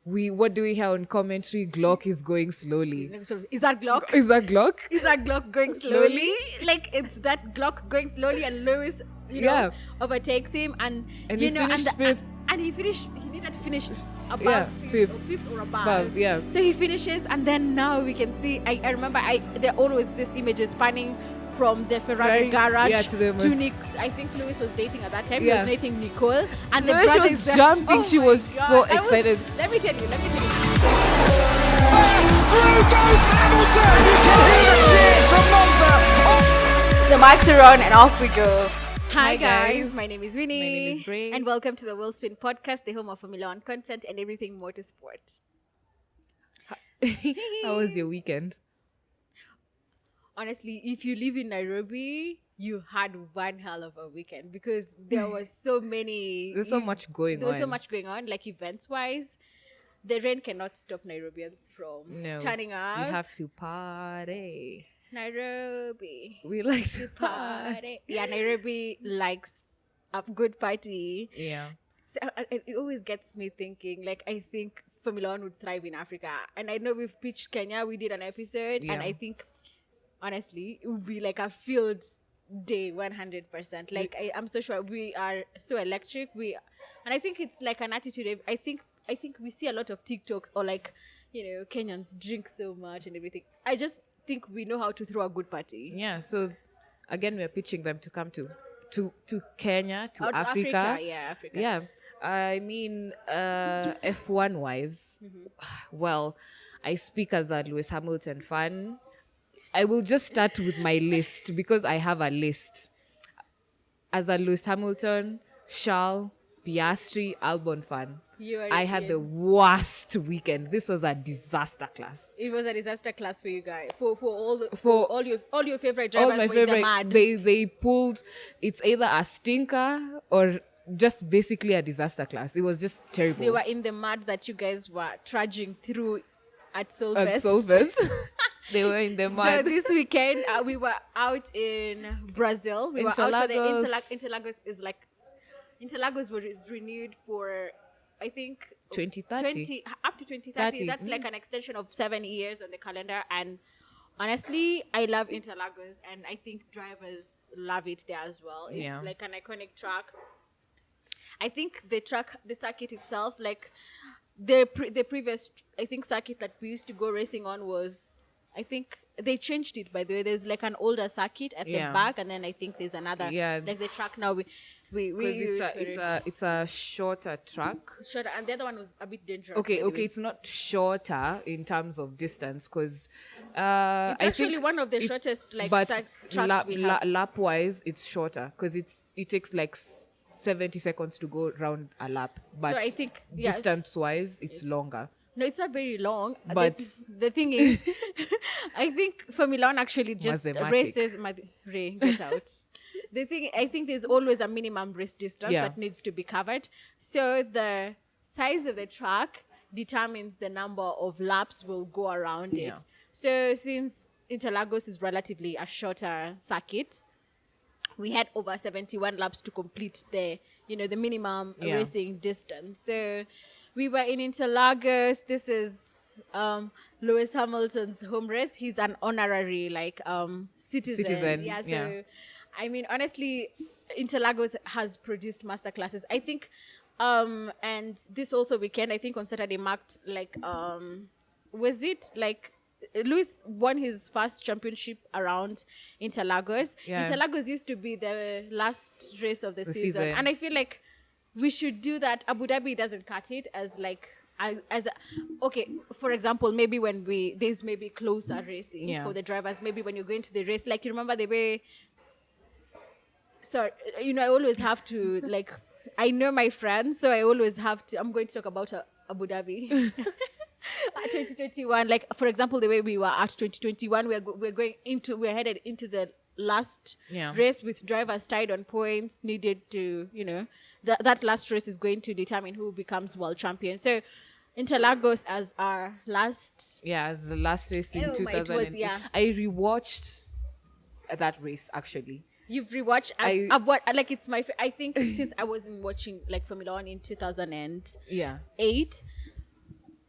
what do we have on commentary? Glock is going slowly. Is that Glock? Is that Glock? Is that Glock going slowly? Like it's that Glock going slowly, and Lewis, overtakes him, and he finished fifth. And he needed to finish above fifth or above. Yeah. So he finishes, and then now we can see. I remember there are always these images spanning from the Ferrari garage to Nick. I think Lewis was dating at that time. He was dating Nicole, and Lewis the was jumping. She was so excited. Let me tell you. Through goes Hamilton. You can hear the cheers from Monza. The mics are on, and off we go. Hi guys, my name is Winnie. My name is Ray. And welcome to the Wheelspin Podcast, the home of Formula One content and everything motorsport. How was your weekend? Honestly, if you live in Nairobi, you had one hell of a weekend because there was so many. There's so much going on. There was so much going on, like events-wise. The rain cannot stop Nairobians from turning up. We have to party. Nairobi. We like to party. Yeah, Nairobi likes a good party. Yeah. So it always gets me thinking, like, I think Formula One would thrive in Africa. And I know we've pitched Kenya, we did an episode, and I think, honestly, it would be like a field day, 100%. Like, I'm so sure we are so electric. And I think it's like an attitude. I think we see a lot of TikToks or like, Kenyans drink so much and everything. I just think we know how to throw a good party. Yeah, so again we're pitching them to come to Kenya, to Africa. Africa. Yeah. I mean, F1 wise, well, I speak as a Lewis Hamilton fan. I will just start with my list because I have a list. As a Lewis Hamilton, Charles, Piastri, Albon fan, I had the worst weekend. This was a disaster class. It was a disaster class for you guys. For all your favorite drivers. All my were in the favorite. mud. They pulled. It's either a stinker or just basically a disaster class. It was just terrible. They were in the mud that you guys were trudging through at Solfest. They were in the mud. So this weekend we were out in Brazil. We were out for the Interlagos. Interlagos was renewed for, I think, 2030. Up to 2030. That's like an extension of 7 years on the calendar. And honestly, I love Interlagos, and I think drivers love it there as well. It's like an iconic track. I think the circuit itself, like the previous, I think, circuit that we used to go racing on was, I think they changed it, by the way. There's like an older circuit at the back, and then I think there's another, like the track now we use it's a shorter track. Shorter, and the other one was a bit dangerous. Okay, it's not shorter in terms of distance because it's actually one of the shortest tracks we have. Lap wise, it's shorter because it takes like 70 seconds to go round a lap. But so I think distance wise, it's longer. No, it's not very long. But the thing is, I think Formula One actually just races. Ray, get out. I think there's always a minimum race distance that needs to be covered. So the size of the track determines the number of laps will go around it. So since Interlagos is relatively a shorter circuit, we had over 71 laps to complete the minimum racing distance. So we were in Interlagos. This is Lewis Hamilton's home race. He's an honorary citizen. Yeah. So I mean, honestly, Interlagos has produced masterclasses. I think, and this also weekend, I think on Saturday marked was it like Lewis won his first championship around Interlagos. Yeah. Interlagos used to be the last race of the season, and I feel like we should do that. Abu Dhabi doesn't cut it for example, maybe when there's maybe closer racing for the drivers. Maybe when you're going to the race, like you remember the way. So I always have to I know my friends, so I always have to. I'm going to talk about Abu Dhabi. 2021, for example, the way we were at 2021, we're headed into the last race with drivers tied on points needed to, that last race is going to determine who becomes world champion. So Interlagos as our last... Yeah, as the last race in 2000. I rewatched that race, actually. You've rewatched? It's my... I think since I wasn't watching Formula One in 2008,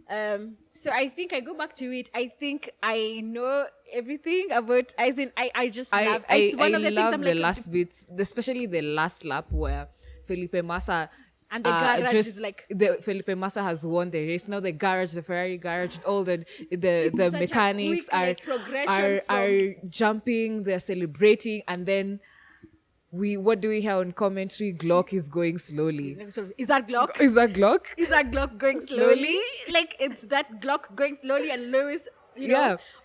So I think I go back to it. I think I know everything about. As in, I just love. It's one of the things I'm the like. last bits, especially the last lap where Felipe Massa. And the garage is like Felipe Massa has won the race. Now the Ferrari garage, all the mechanics are jumping, they're celebrating, and then what do we have on commentary? Glock is going slowly. Is that Glock? Is that Glock? Is that Glock going slowly? Like it's that Glock going slowly, and Lewis,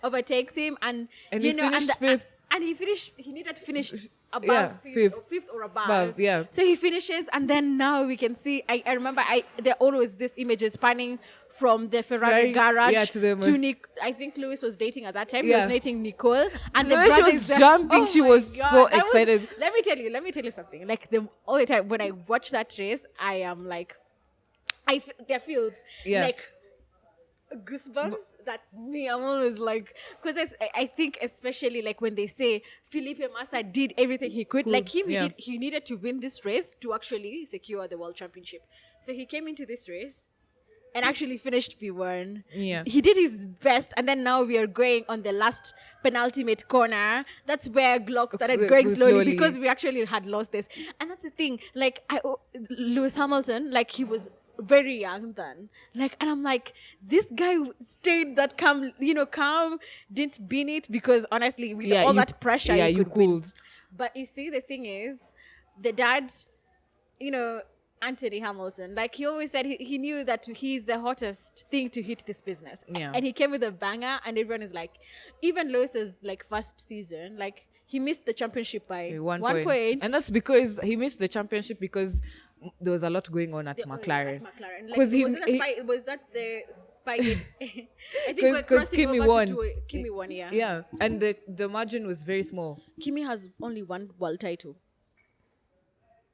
overtakes him, and he finished fifth. And he needed to finish above fifth or above. Yeah. So he finishes, and then now we can see. I remember there always this images spanning from the Ferrari garage to Nick. I think Lewis was dating at that time. He was dating Nicole, and Lewis was jumping. She was so excited. Let me tell you something. Like all the time when I watch that race, I am like, there feels like goosebumps. That's me. I'm always like, because I think especially like when they say Felipe Massa did everything he could, like he needed to win this race to actually secure the world championship. So he came into this race and actually finished P1. Yeah, he did his best, and then now we are going on the last penultimate corner. That's where Glock started going slowly because we actually had lost this. And that's the thing. Like Lewis Hamilton, like he was very young then, like, and I'm like, this guy stayed that calm, didn't bin it, because honestly with all that pressure you could. But you see, the thing is, the dad, Anthony Hamilton, like he always said, he knew that he's the hottest thing to hit this business, and he came with a banger, and everyone is like, even Lewis's like first season, like he missed the championship by one point, and that's because he missed the championship because there was a lot going on at McLaren. Like, was that the Spygate? I think we're crossing Kimi over won. to Kimi won, yeah. Yeah, and the margin was very small. Kimi has only one world title.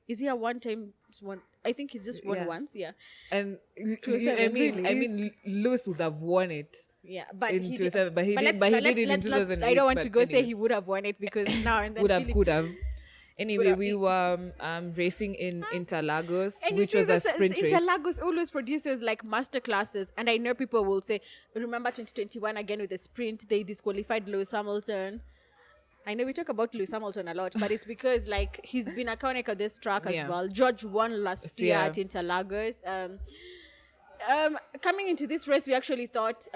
Is he a one-time one? I think he's just won once, yeah. And I mean, Lewis would have won it. Yeah, but he did it in 2008. I don't want to say he would have won it, because now and then could have. Anyway, we were racing in Interlagos, which was a sprint race. Interlagos always produces like master classes, and I know people will say, remember 2021 again with the sprint, they disqualified Lewis Hamilton. I know we talk about Lewis Hamilton a lot, but it's because like he's been iconic at this track as well. George won last year at Interlagos. Coming into this race, we actually thought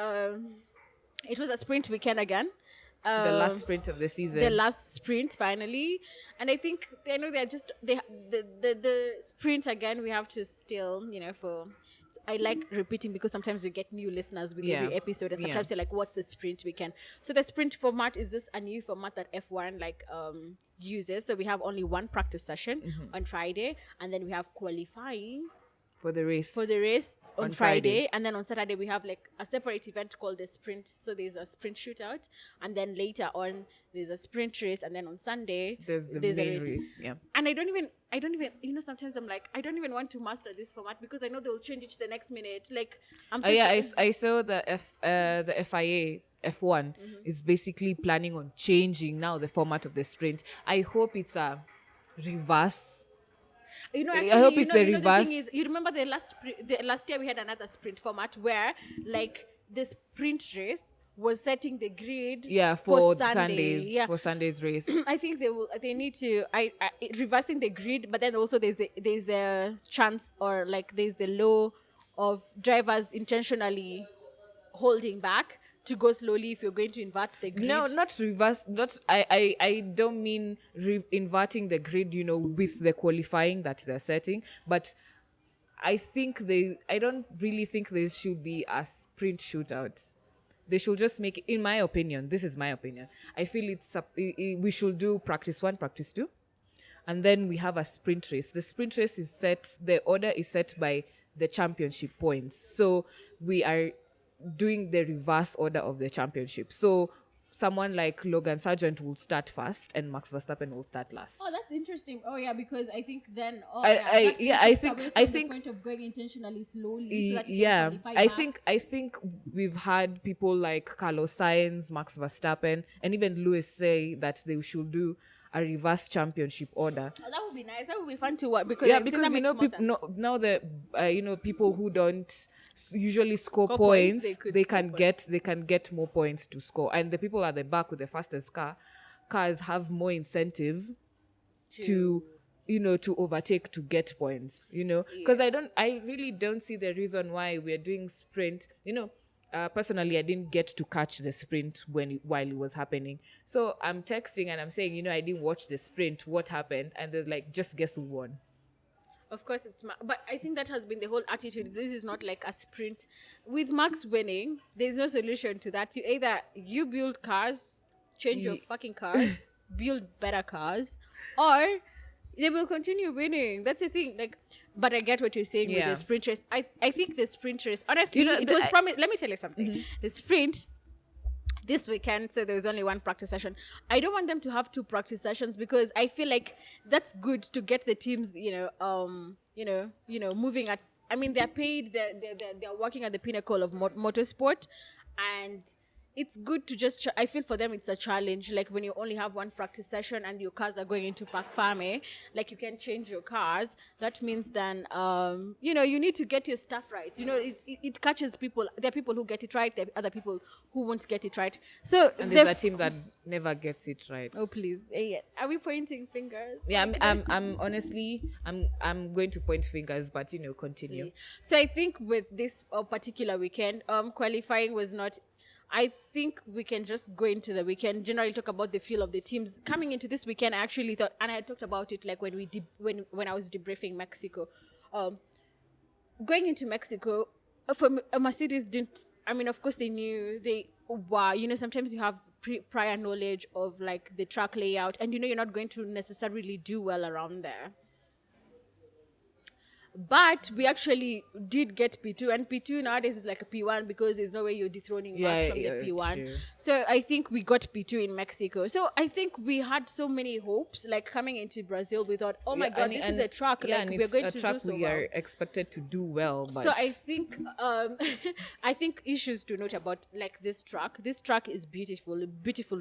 it was a sprint weekend again. The last sprint of the season. The last sprint, finally. And I think, the sprint again, we have to still, I like repeating, because sometimes we get new listeners with every episode, and sometimes you're like, what's the sprint weekend? So the sprint format is just a new format that F1 uses. So we have only one practice session on Friday, and then we have qualifying for the race on Friday, and then on Saturday we have like a separate event called the sprint. So there's a sprint shootout, and then later on there's a sprint race, and then on Sunday there's a race. Yeah. And I don't even sometimes I'm like, I don't even want to master this format, because I know they'll change it the next minute. Like I saw the FIA F1 is basically planning on changing now the format of the sprint. I hope it's a reverse. Actually, I hope it's a reverse. The thing is, you remember the last year we had another sprint format where like the sprint race was setting the grid for Sundays. For Sunday's race. I think they need to reversing the grid, but then also there's a chance, or like there's the law of drivers intentionally holding back to go slowly if you're going to invert the grid. No, not reverse. I don't mean inverting the grid, with the qualifying that they're setting. But I don't really think there should be a sprint shootout. They should just make, in my opinion, this is my opinion, I feel we should do practice 1, practice 2. And then we have a sprint race. The sprint race is set, the order is set by the championship points. So we are doing the reverse order of the championship. So someone like Logan Sargent will start first and Max Verstappen will start last. Oh, that's interesting. Oh yeah, because I think then I think the point of going intentionally slowly so that you can qualify back. I think we've had people like Carlos Sainz, Max Verstappen, and even Lewis say that they should do a reverse championship order. Oh, that would be nice. That would be fun to watch because because now the people who don't usually score points, they can get more points to score, and the people at the back with the fastest cars have more incentive to overtake, to get points, because I really don't see the reason why we're doing sprint. Personally, I didn't get to catch the sprint while it was happening. So I'm texting and I'm saying, I didn't watch the sprint. What happened? And there's like, just guess who won. Of course, but I think that has been the whole attitude. This is not like a sprint. With Max winning, there's no solution to that. You build cars, change your fucking cars, build better cars, or they will continue winning. That's the thing. But I get what you're saying with the sprint race. I think the sprint race, honestly, it was promised. Let me tell you something. Mm-hmm. The sprint this weekend, so there was only one practice session. I don't want them to have 2 practice sessions because I feel like that's good to get the teams, moving at. I mean, they're paid. They're working at the pinnacle of motorsport, and it's good to just. I feel for them it's a challenge. Like when you only have one practice session and your cars are going into Park Farme, like you can change your cars. That means then, you need to get your stuff right. It catches people. There are people who get it right. There are other people who won't get it right. So there's a team that never gets it right. Oh please, are we pointing fingers? Yeah, I'm honestly, I'm going to point fingers, but continue. Yeah. So I think with this particular weekend, qualifying was not. I think we can just go into the weekend, generally talk about the feel of the teams. Coming into this weekend, I actually thought, and I had talked about it like when I was debriefing Mexico. Going into Mexico, for Mercedes didn't, of course they knew, sometimes you have prior knowledge of like the track layout and you're not going to necessarily do well around there. But we actually did get P2, and P2 nowadays is like a P1 because there's no way you're dethroning Max from the P1. True. So I think we got P2 in Mexico. So I think we had so many hopes. Like coming into Brazil, we thought, oh my God, this is a track. Yeah, like we're going to do so well. We are expected to do well. But so I think, I think issues to note about like this track. This track is beautiful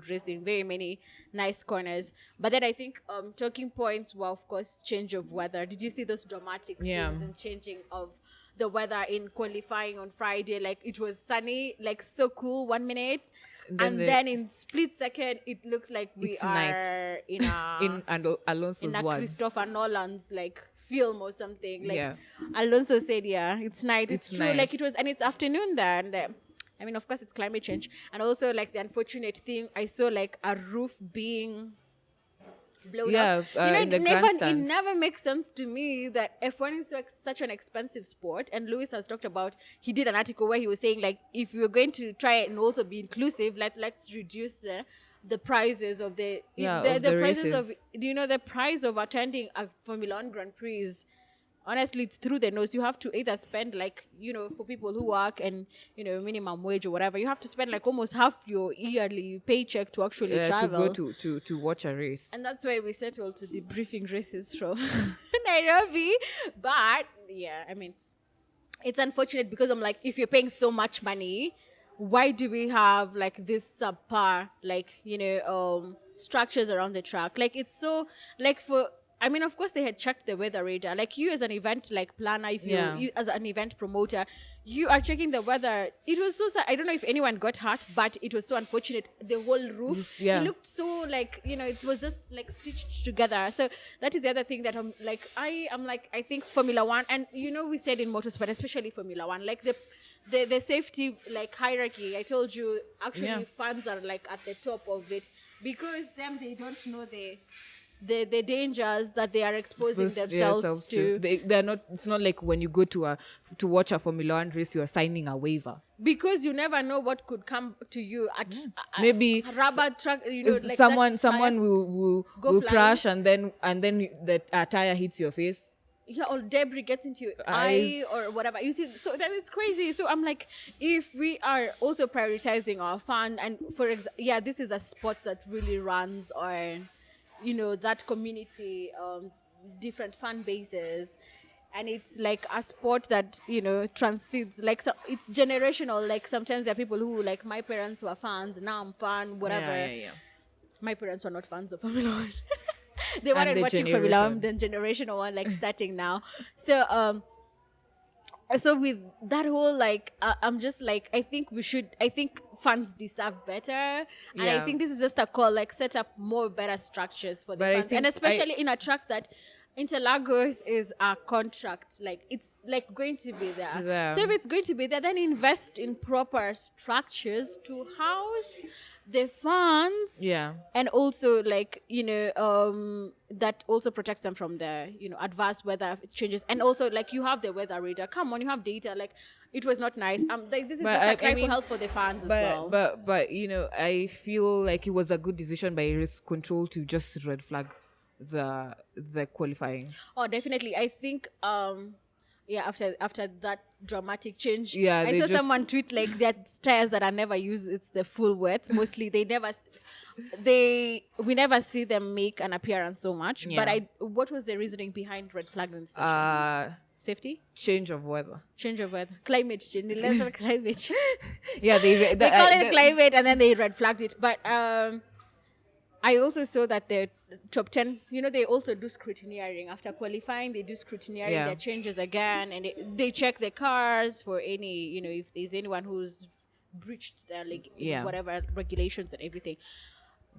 racing, very many nice corners. But then I think talking points were of course change of weather. Did you see those dramatic scenes and changing of the weather in qualifying on Friday? Like it was sunny, like so cool 1 minute, and then in split second it looks like we are in Alonso's in a Christopher Nolan's like film or something. Like Alonso said, it's night. It's true. Night. Like it was, and it's afternoon there. And of course, it's climate change, and also like the unfortunate thing, I saw like a roof being blown up. It never makes sense to me that F1 is like such an expensive sport. And Lewis has talked about, he did an article where he was saying like, if we're going to try and also be inclusive, let's reduce the prices of the prices of the price of attending a Formula 1 Grand Prix is, honestly, it's through the nose. You have to either spend like, for people who work and, minimum wage or whatever, you have to spend like almost half your yearly paycheck to actually travel. To go to watch a race. And that's why we settled to debriefing races from Nairobi. But it's unfortunate because I'm like, if you're paying so much money, why do we have like this subpar, like, structures around the track? Like it's so like of course they had checked the weather radar. Like you as an event like planner, if you as an event promoter, you are checking the weather. It was so sad. I don't know if anyone got hurt, but it was so unfortunate. The whole roof, it looked so like, it was just like stitched together. So that is the other thing that I think Formula One, and we said in motorsport, especially Formula One, like the safety like hierarchy, I told you, actually fans are like at the top of it because they don't know the dangers that they are exposing themselves to. They're not. It's not like when you go to watch a Formula 1 race, you are signing a waiver because you never know what could come to you at maybe a rubber truck. Like someone will crash and then the tire hits your face. Yeah, or debris gets into your eye or whatever. You see, so that it's crazy. So I'm like, if we are also prioritizing our fun, and this is a sport that really runs on, that community, different fan bases, and it's like a sport that transcends, like, so it's generational. Like sometimes there are people who, like, my parents were fans, now I'm fan, whatever. My parents were not fans of Formula One. They weren't watching Formula One, then Generation One, like starting now. So so with that whole like I'm just like I think fans deserve better, and I think this is just a call, like set up more better structures for the fans, and especially in a track that Interlagos is a contract, like it's like going to be there. So if it's going to be there, then invest in proper structures to house the fans, and also like that also protects them from the adverse weather changes, and also like you have the weather radar. Come on, you have data. Like it was not nice. Like this is just a cry for help for the fans as well. But I feel like it was a good decision by Race Control to just red flag the qualifying. Oh, definitely. I think after that dramatic change, I saw someone tweet like that tires that are never used, it's the full wets. Mostly we never see them make an appearance so much. But what was the reasoning behind red flagging the session? Safety? Change of weather. Climate change. Lesser climate change. They call it climate, and then they red flagged it. But I also saw that the top 10, they also do scrutineering. After qualifying, they do scrutineering their changes again, and they check the cars for any, if there's anyone who's breached their whatever regulations and everything.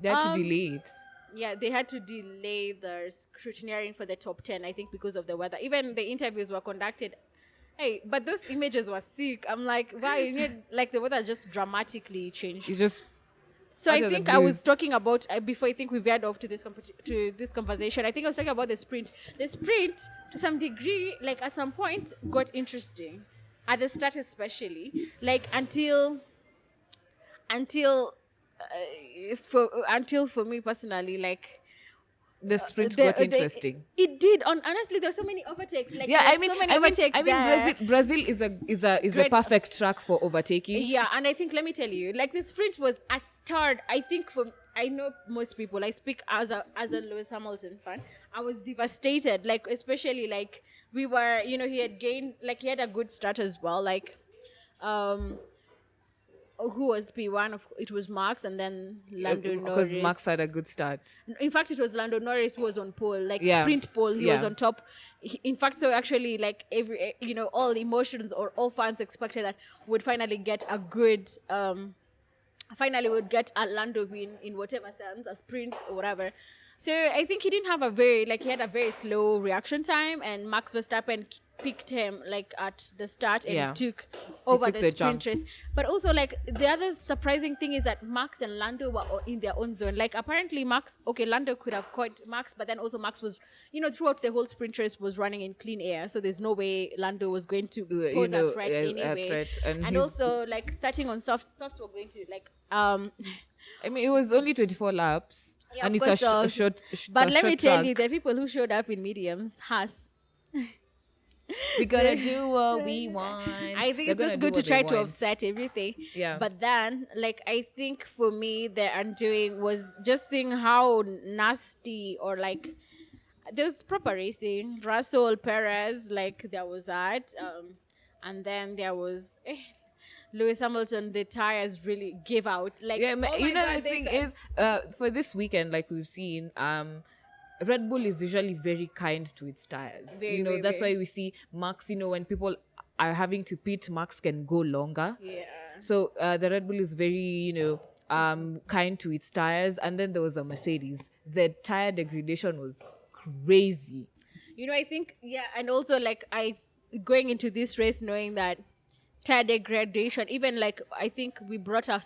They had to delay it. Yeah, they had to delay the scrutineering for the top 10, I think, because of the weather. Even the interviews were conducted. Hey, but those images were sick. I'm like, why? Like the weather just dramatically changed. It just... So I think I was talking about, before I think we veered off to this conversation, I think I was talking about the sprint. The sprint, to some degree, like at some point, got interesting. At the start especially. Like until for me personally, like... The sprint got interesting. It did. Honestly, there were so many overtakes. Like, Brazil is a perfect track for overtaking. Yeah, and I think, let me tell you, like the sprint was a third. I think I know most people. I speak as a Lewis Hamilton fan. I was devastated. Like especially like we were, he had gained, like he had a good start as well. Like, who was P1? It was Max, and then Lando Norris. Because Max had a good start. In fact, it was Lando Norris who was on pole, like sprint pole. He was on top. In fact, so actually, like every, all emotions or all fans expected that would finally get a good, would get a Lando win in whatever sense, a sprint or whatever. So I think he didn't have he had a very slow reaction time, and Max Verstappen picked him like at the start and took over the sprint race. But also like the other surprising thing is that Max and Lando were in their own zone. Like apparently Lando could have caught Max, but then also Max was, throughout the whole sprint race was running in clean air. So there's no way Lando was going to pose a threat anyway. And also like starting on softs were going to like... it was only 24 laps. Yeah, and it's a short but let me tell you, the people who showed up in mediums, Haas. We're gonna do what we want. I think it's just good to try to offset everything. Yeah. But then, like, I think for me, the undoing was just seeing how nasty or like there was proper racing. Russell, Perez, like there was that, and then there was. Lewis Hamilton, the tires really gave out. Like, the thing is, for this weekend, like we've seen, Red Bull is usually very kind to its tires. That's why we see Max, when people are having to pit, Max can go longer. Yeah. So the Red Bull is very, kind to its tires. And then there was a Mercedes. The tire degradation was crazy. I think, and also like going into this race knowing that tire degradation, even like I think we brought a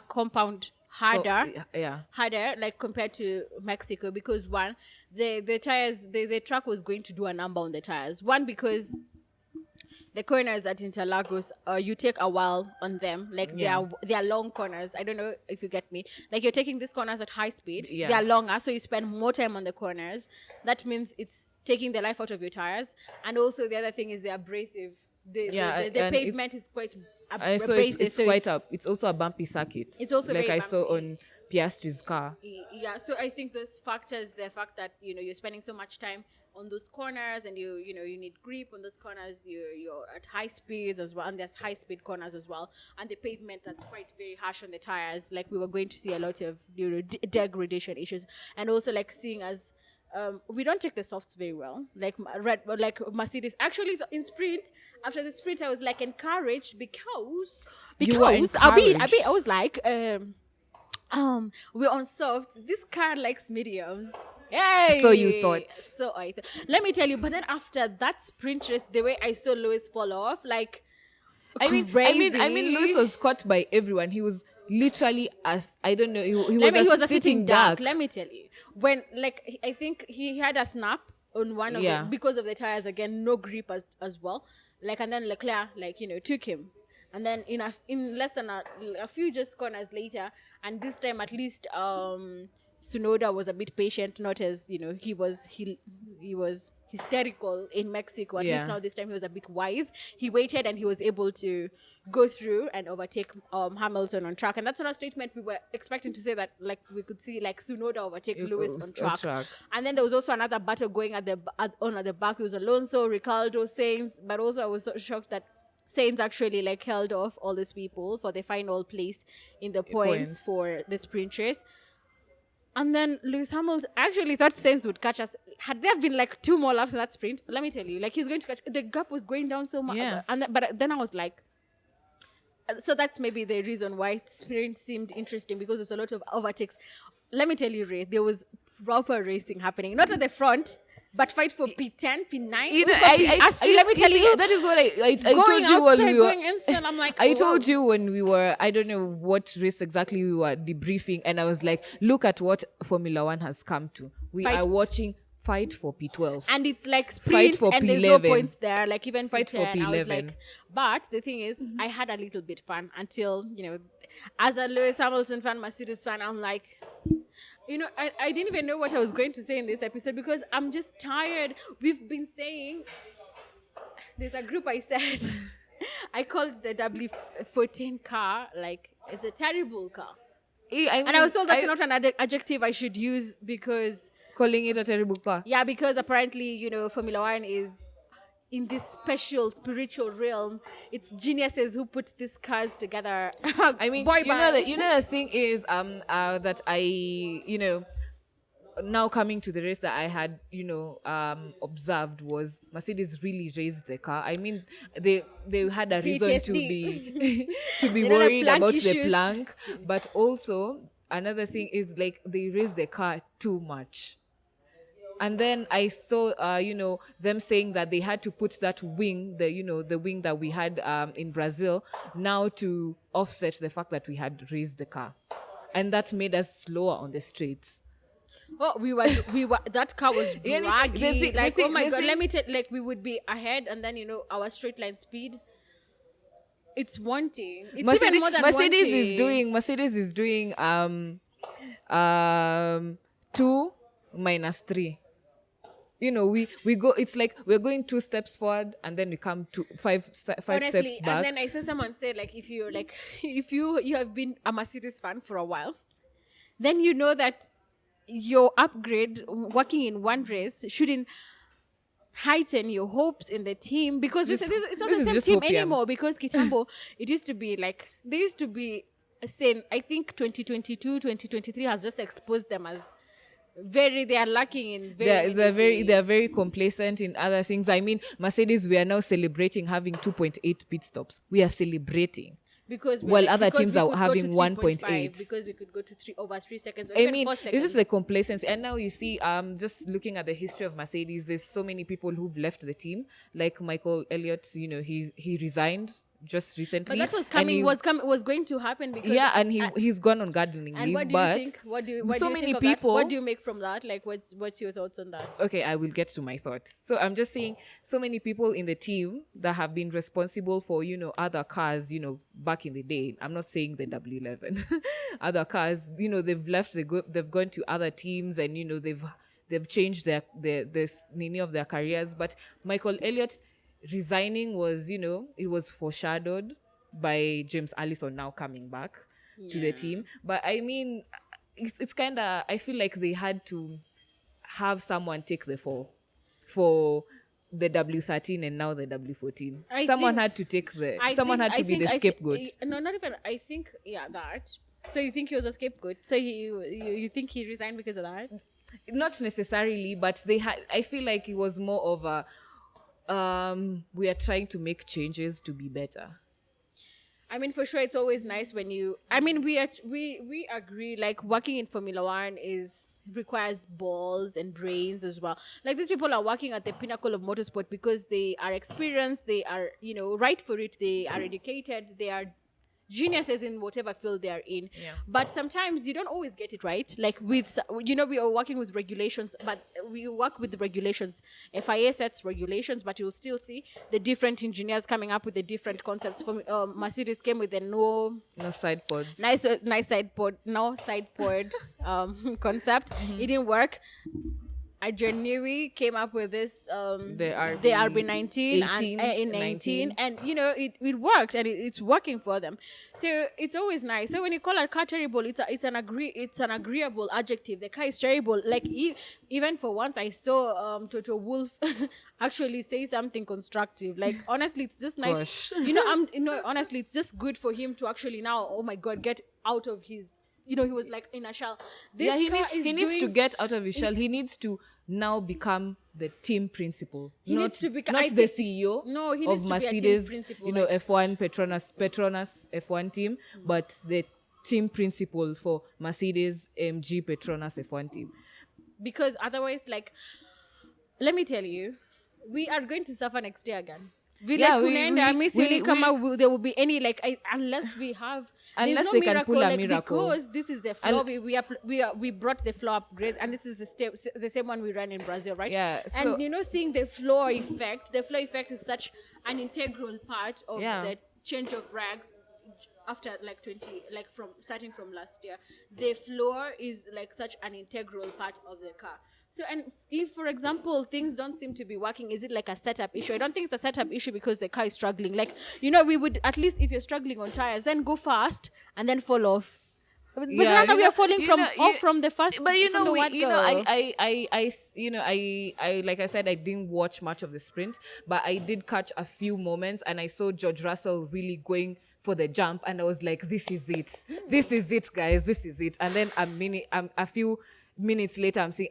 compound harder, like compared to Mexico, because one, the tires, the track was going to do a number on the tires. One, because the corners at Interlagos, you take a while on them. Like they are long corners. I don't know if you get me. Like you're taking these corners at high speed. Yeah. They are longer, so you spend more time on the corners. That means it's taking the life out of your tires. And also the other thing is they're abrasive. The pavement is quite abrasive. It's quite up. It's also a bumpy circuit. It's also like I saw on Piastri's car. Yeah, so I think those factors, the fact that you're spending so much time on those corners, and you need grip on those corners. You're at high speeds as well, and there's high speed corners as well, and the pavement that's quite very harsh on the tires. Like we were going to see a lot of degradation issues, and also like seeing as we don't take the softs very well. Like Mercedes. Actually, in sprint, after the sprint, I was like encouraged because I was like, we're on softs. This car likes mediums. Hey! So you thought. So I thought. Let me tell you. But then after that sprint race, the way I saw Lewis fall off, like, I mean, Lewis was caught by everyone. He was literally he was a sitting duck. Let me tell you. When, like, I think he had a snap on one of them because of the tires again, no grip as well. Like, and then Leclerc, like, took him. And then in less than a few just corners later, and this time at least Tsunoda was a bit patient, not as, he was hysterical in Mexico. At least now this time he was a bit wise. He waited and he was able to go through and overtake Hamilton on track. And that's sort of statement we were expecting to say, that like we could see like Tsunoda overtake Lewis on track. And then there was also another battle going at the back. It was Alonso, Ricciardo, Sainz, but also I was so shocked that Sainz actually like held off all these people for the final place in the points for the sprint race. And then Lewis Hamilton actually thought Sainz would catch us. Had there been like 2 more laps in that sprint, let me tell you, like he was going to catch. The gap was going down so much. Yeah. But then I was like, so that's maybe the reason why sprint seemed interesting, because there's a lot of overtakes. Let me tell you, Ray, there was proper racing happening, not at the front, but fight for P10, P9. Let me tell you, that is what I told you when we were. Instant, I'm like, I told you when we were. I don't know what race exactly we were debriefing, and I was like, look at what Formula One has come to. We are watching fight for P12, and it's like sprint, and there's no points there. Like even fight P10, for P11. I was like, but the thing is, I had a little bit fun until as a Lewis Hamilton fan, Mercedes fan, I'm like. I didn't even know what I was going to say in this episode because I'm just tired. We've been saying, there's a group I said, I called the W14 car, like, it's a terrible car. And I was told that's not an adjective I should use because... Calling it a terrible car? Yeah, because apparently, Formula One is in this special spiritual realm. It's geniuses who put these cars together. I mean, the thing is that I now coming to the race that I had observed was Mercedes really raised the car. I mean, they had a reason PTSD. to be to be worried about the plank, but also another thing is like they raised the car too much. And then I saw, them saying that they had to put that wing, the wing that we had in Brazil, now to offset the fact that we had raised the car, and that made us slower on the streets. Oh, we were. That car was draggy. Oh my god! Let me tell. Like we would be ahead, and then our straight line speed. It's wanting. It's even more than Mercedes is doing 2 minus 3. We go, it's like we're going 2 steps forward and then we come to 5 steps back. And then I saw someone say, like, if you have been a Mercedes fan for a while, then you know that your upgrade working in one race shouldn't heighten your hopes in the team, because it's not the same team anymore. Because Kitambo, it used to be like, they used to be saying, I think 2022, 2023 has just exposed them as they are lacking in they're very complacent in other things. I mean, Mercedes, we are now celebrating having 2.8 pit stops. We are celebrating because other teams are having 1.8 because we could go to 3 seconds. Or I even mean, 4 seconds. This is the complacency. And now you see, just looking at the history of Mercedes, there's so many people who've left the team, like Michael Elliott. He resigned just recently. But that was was going to happen because and he's gone on gardening leave. What do you think? What do you think of that? What do you make from that? Like, what's your thoughts on that? Okay, I will get to my thoughts. So I'm just saying, so many people in the team that have been responsible for other cars, back in the day. I'm not saying the W11, other cars. They've left. They've gone to other teams, and they've changed many of their careers. But Michael Elliott resigning was, it was foreshadowed by James Allison now coming back to the team. But I mean, it's kind of, I feel like they had to have someone take the fall. for the W13 and now the W14. Someone had to take the. Someone had to be the scapegoat. No, not even. I think that. So you think he was a scapegoat? So you think he resigned because of that? Not necessarily, but they had. I feel like it was more of a. We are trying to make changes to be better. I mean, for sure, it's always nice when you. I mean, we agree. Like working in Formula One requires balls and brains as well. Like these people are working at the pinnacle of motorsport because they are experienced. They are, right for it. They are educated. They are geniuses in whatever field they are in. Yeah. But sometimes you don't always get it right. Like with, we are working with regulations, but we work with the regulations. FIA sets regulations, but you'll still see the different engineers coming up with the different concepts. From Mercedes came with the no side pods. Nice side pod, no side pod concept. It didn't work. Genuinely came up with this the RB19 and 19 and it worked and it's working for them, so it's always nice. So when you call a car terrible, it's an agreeable adjective. The car is terrible. Like even for once I saw Toto Wolff actually say something constructive. Like honestly, it's just nice. Honestly, it's just good for him to actually now, oh my god, get out of his. He was like in a shell. He needs to get out of his shell. He needs to now become the team principal. He needs to become not the CEO of Mercedes, team principal, F1 Petronas F1 team, but the team principal for Mercedes AMG Petronas F1 team. Because otherwise, like, let me tell you, we are going to suffer next year again. There will be any unless we have. Unless they can pull a miracle. Because this is the floor. We brought the floor upgrade, and this is the same one we ran in Brazil, right? Yeah. So, and seeing the floor effect. The floor effect is such an integral part of the change of rags after from starting from last year. The floor is like such an integral part of the car. So, and if, for example, things don't seem to be working, is it like a setup issue? I don't think it's a setup issue because the car is struggling. Like, we would, at least if you're struggling on tires, then go fast and then fall off. But we are falling from the first. But I like I said, I didn't watch much of the sprint, but I did catch a few moments, and I saw George Russell really going for the jump, and I was like, "This is it, this is it, guys, this is it." And then a few minutes later, I'm saying,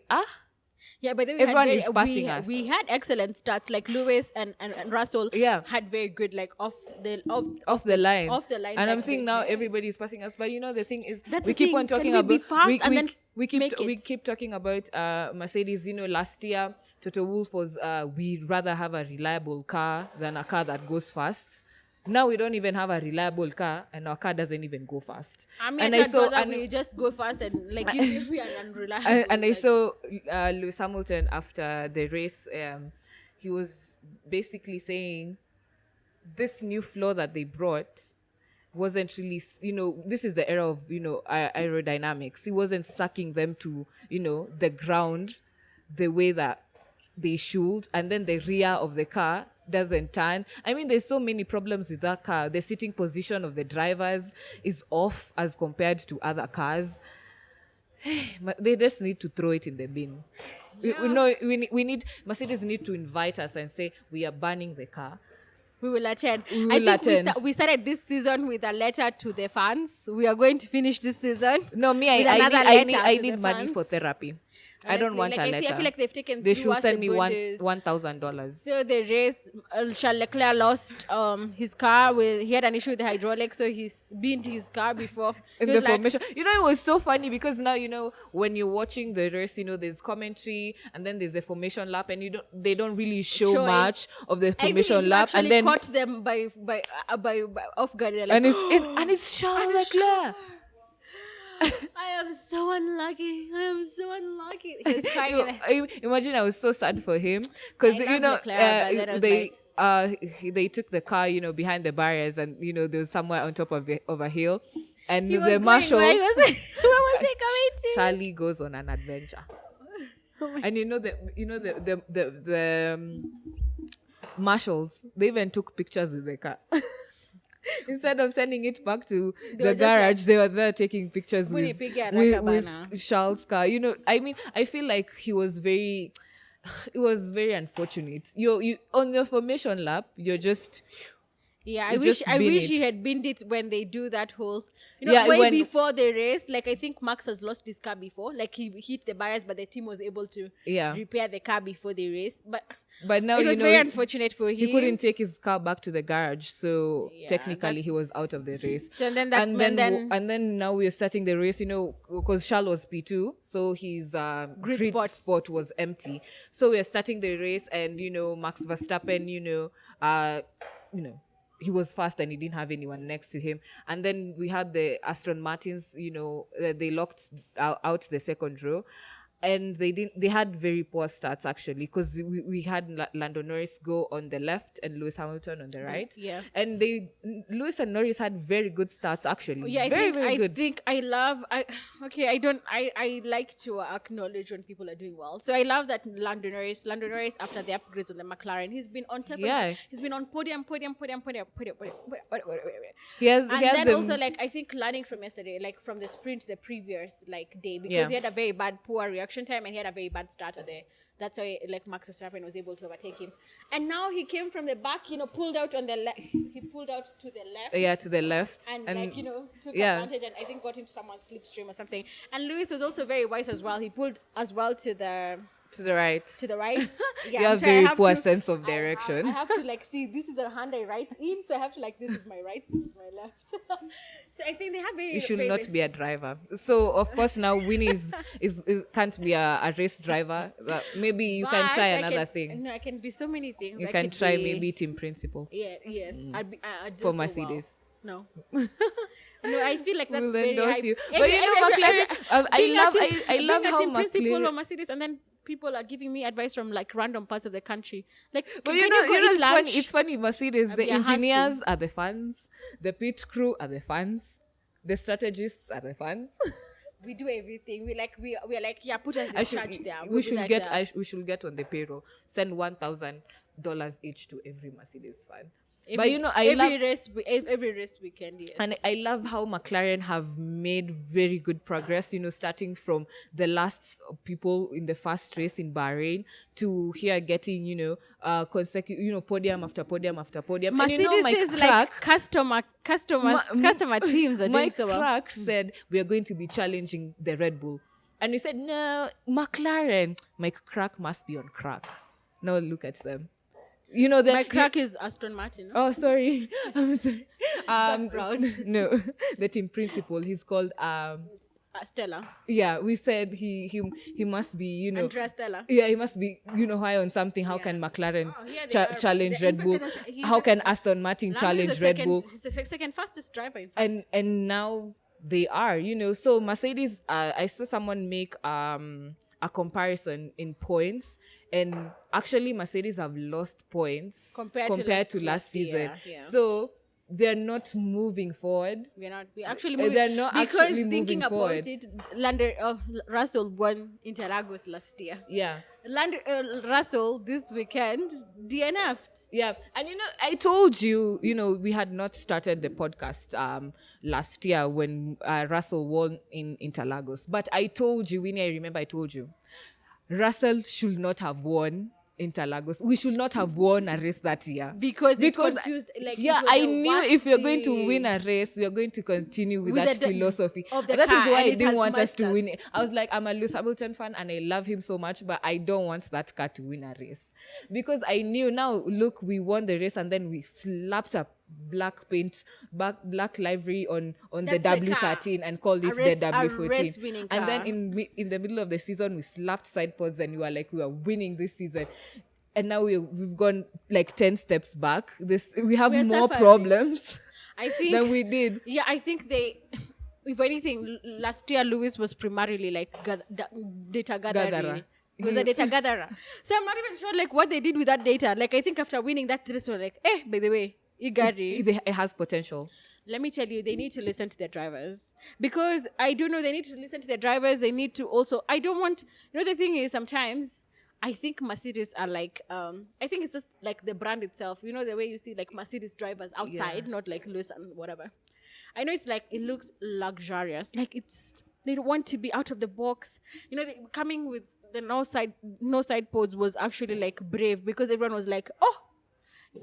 Yeah, but then everyone is passing us. We had excellent starts, like Lewis and Russell had very good, like off the line. And I'm seeing now everybody is passing us. But the thing is, we keep on talking about we keep talking about Mercedes. Last year Toto Wolff was we'd rather have a reliable car than a car that goes fast. Now we don't even have a reliable car, and our car doesn't even go fast. I mean, we just go fast and give me an unreliable. And I saw Lewis Hamilton after the race. He was basically saying this new floor that they brought wasn't really, this is the era of aerodynamics. It wasn't sucking them to the ground the way that they should, and then the rear of the car doesn't turn. I mean, there's so many problems with that car. The sitting position of the drivers is off as compared to other cars. They just need to throw it in the bin. We need Mercedes need to invite us and say, we are banning the car. We will attend. We started this season with a letter to the fans. We are going to finish this season. No, I need money for therapy. Honestly, I don't want a letter. I feel like they've taken. They should send me $1,000. So the race, Charles Leclerc lost his car. He had an issue with the hydraulics, so he's been to his car before. In the formation, it was so funny because now when you're watching the race, there's commentary and then there's the formation lap, and they don't really show much of the formation lap, and then caught them by off guard. Like, and it's Charles Leclerc. I am so unlucky. Imagine, I was so sad for him because they took the car behind the barriers, and they were somewhere on top of a hill, and the marshal. Where was he coming to? Charlie goes on an adventure, and the marshals, they even took pictures with the car. Instead of sending it back to the garage, they were there taking pictures with Charles' car. I mean, I feel like he was very it was very unfortunate. You on your formation lap, you're just Yeah, You I wish just I bin wish it. he had binned it when they do that whole Yeah, way when- before the race. Like I think Max has lost his car before. Like he hit the barriers, but the team was able to repair the car before the race. but now it was very unfortunate for him. he couldn't take his car back to the garage, so Yeah, technically he was out of the race. So then that and then now we're starting the race, because Charles was P2, so his grid spot was empty. So we're starting the race, and Max Verstappen, he was fast and he didn't have anyone next to him. And then we had the Aston Martins, they locked out the second row. And they had very poor starts, actually, because we had Lando Norris go on the left and Lewis Hamilton on the right. Yeah. And Lewis and Norris had very good starts, actually. Yeah, very good. I like to acknowledge when people are doing well. So I love that Lando Norris after the upgrades on the McLaren, he's been on top. Yeah. He's been on podium. He has Also, like, I think learning from yesterday, like from the sprint the previous day, because he had a very poor reaction time and he had a very bad start at that's why Max Verstappen was able to overtake him. And now he came from the back, pulled out on the left. He pulled out to the left. Yeah, to the left. And took advantage and I think got into someone's slipstream or something. And Lewis was also very wise as well. He pulled as well to the right. Yeah, you have very poor sense of direction. I have to see, this is a hand I right in, so I have to this is my right, this is my left. So I think they have very. You should not be a driver. So of course now Winnie is can't be a race driver. Maybe you can try another thing. No, I can be so many things. You can try maybe team principal. Yeah. Yes. I'd do for so Mercedes. Well. No. No, I feel like that's We'll very endorse high. you. But McLaren, I love how principal or McLaren. Mercedes, and then people are giving me advice from random parts of the country. But it's funny. Mercedes, the Yeah, engineers are the fans, the pit crew are the fans, the strategists are the fans. We do everything. We are like, yeah, put us in charge there. We should get on the payroll. Send $1,000 each to every Mercedes fan. Every race weekend, yes. And I love how McLaren have made very good progress, starting from the last people in the first race in Bahrain to here getting, consecutive, podium after podium after podium. Mercedes is like customer teams are doing so well. Mike Crack said, we are going to be challenging the Red Bull. And we said, no, McLaren. Mike Crack must be on crack. Now look at them. My crack is Aston Martin. No? Oh, sorry. I'm sorry. Brown. No, the team principal. He's called Stella. Yeah, we said he must be, Andrea Stella. Yeah, he must be, high on something. How can McLaren challenge Red Bull? How can Aston Martin challenge Red Bull? He's the second fastest driver, in fact. And now they are, So Mercedes, I saw someone make a comparison in points, and actually Mercedes have lost points compared to last season. Yeah. So they're not moving forward. We're actually moving. They're not because actually thinking moving forward. about it, Russell won Interlagos last year. Yeah. Russell this weekend DNF'd. Yeah, and I told you, we had not started the podcast last year when Russell won in Interlagos. But I told you, Winnie, I remember I told you, Russell should not have won Interlagos. We should not have won a race that year because it confused. I knew if you're going to win a race, we are going to continue with that philosophy. That is why I didn't want us to win it. I was like, I'm a Lewis Hamilton fan and I love him so much, but I don't want that car to win a race because I knew. Now look, we won the race and then we slapped up black paint, black livery on the W13 and called it the W14. And then in the middle of the season, we slapped side pods and we were like, we are winning this season. And now we've gone like 10 steps back. We have more problems I think, than we did. Yeah, I think if anything, last year Lewis was primarily like data gathering. He was a data gatherer. So I'm not even sure what they did with that data. I think after winning that race, we're like, by the way, it has potential. Let me tell you, they need to listen to their drivers. Because I do know they need to listen to their drivers. They need to also, I don't want, the thing is sometimes I think Mercedes are I think it's just the brand itself. The way you see Mercedes drivers outside, not Lewis and whatever. I know it's it looks luxurious. They want to be out of the box. They're coming with the no side pods was actually like brave, because everyone was like, oh,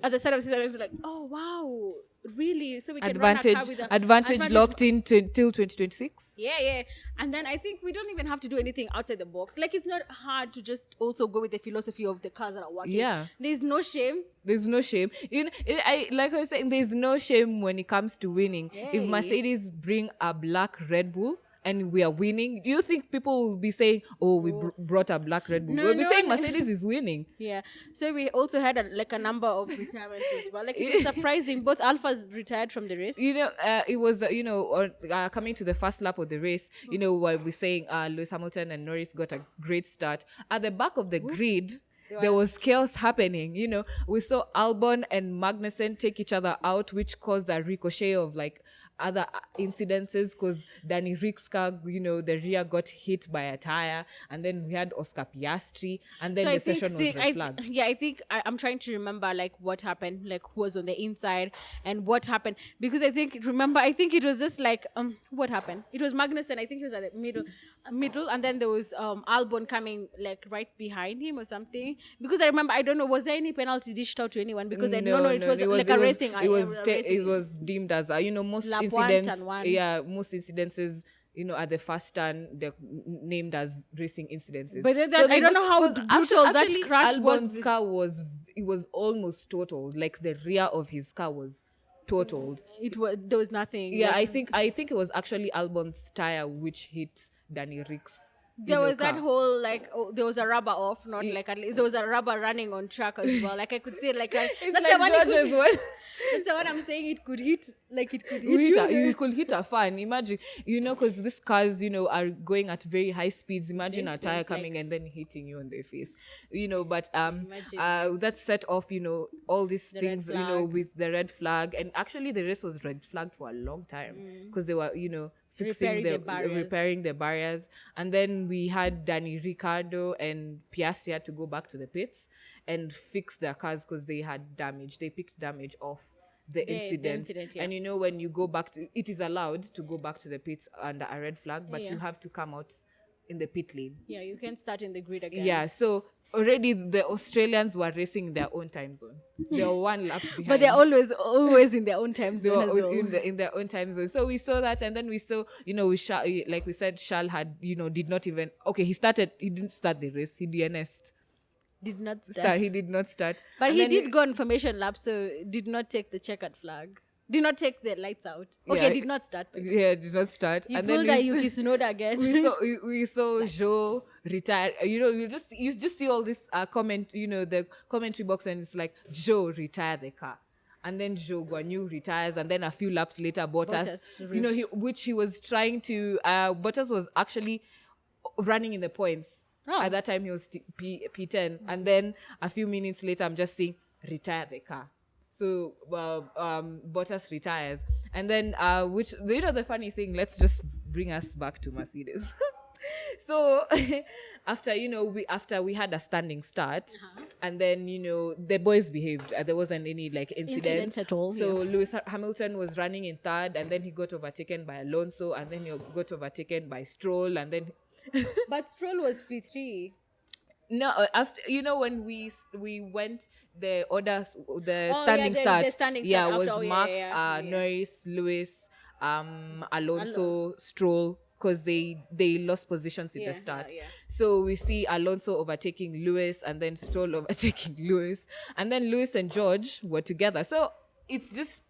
at the start of the season, it was like, oh wow, really? So we can run a car with them. Advantage locked in till 2026. Yeah. And then I think we don't even have to do anything outside the box. Like, it's not hard to just also go with the philosophy of the cars that are working. Yeah. There's no shame. There's no shame. Like I was saying, there's no shame when it comes to winning. Yay. If Mercedes bring a black Red Bull and we are winning, do you think people will be saying, oh, we brought a black Red Bull? We'll be saying Mercedes is winning. Yeah. So we also had a number of retirements as well. Like, it was surprising. Both Alphas retired from the race. It was, coming to the first lap of the race, while we're saying Lewis Hamilton and Norris got a great start. At the back of the grid, there was chaos happening. We saw Albon and Magnussen take each other out, which caused a ricochet of like other incidences, because Danny Rick's car, the rear got hit by a tire, and then we had Oscar Piastri, and then the session was red flagged. I think I'm trying to remember like what happened, like who was on the inside and what happened, because I think it was just like what happened. It was Magnussen. I think he was at the middle, and then there was Albon coming like right behind him or something. Because I remember, I don't know, was there any penalty dished out to anyone? Because it was a racing. It was deemed as most incidences, at the first turn, they're named as racing incidences. But then I don't know how brutal that crash Albon's car was. It was almost totaled. Like, the rear of his car was totaled. There was nothing. Yeah, I think it was actually Albon's tire which hit Danny Rick's. There was that whole there was a rubber off, not there was a rubber running on track as well. Like, I could see that's the one. That's the one I'm saying. It could hit you could hit a fan. Imagine, because these cars, are going at very high speeds. Imagine a tire coming and then hitting you on the face. But that set off, all these things, with the red flag. And actually, the race was red flagged for a long time because they were, repairing the barriers. And then we had Danny Ricciardo and Piastri had to go back to the pits and fix their cars because they had damage. They picked damage off the incident. Yeah. And when you go back to it is allowed to go back to the pits under a red flag, but you have to come out in the pit lane. Yeah, you can't start in the grid again. Yeah, so already the Australians were racing in their own time zone. They were one lap behind. But they're always in their own time zone. They were in their own time zone. So we saw that, and then we saw, like we said, Charles had, did not even, he didn't start the race. He DNS'd. Did not start. He did not start. But he did go on formation lap, so did not take the checkered flag. Did not take the lights out. Did not start. Yeah, did not start. He pulled a Yuki Tsunoda again. We saw Joe retire. You just see all this the commentary box, and it's like, Joe retire the car. And then Joe Guanyu retires, and then a few laps later, Bottas he was trying to. Bottas was actually running in the points. Oh. At that time, he was P10. And then a few minutes later, I'm just saying, retire the car. So Bottas retires. And then, the funny thing, let's just bring us back to Mercedes. So after we had a standing start, and then the boys behaved. There wasn't any incident at all. So Lewis Hamilton was running in third, and then he got overtaken by Alonso, and then he got overtaken by Stroll, and then but Stroll was P3. No, after when we went the orders, the standing start. The standing start. Was Max, Norris, Lewis, Alonso, Stroll, because they lost positions in the start. So we see Alonso overtaking Lewis, and then Stroll overtaking Lewis, and then Lewis and George were together. So it's just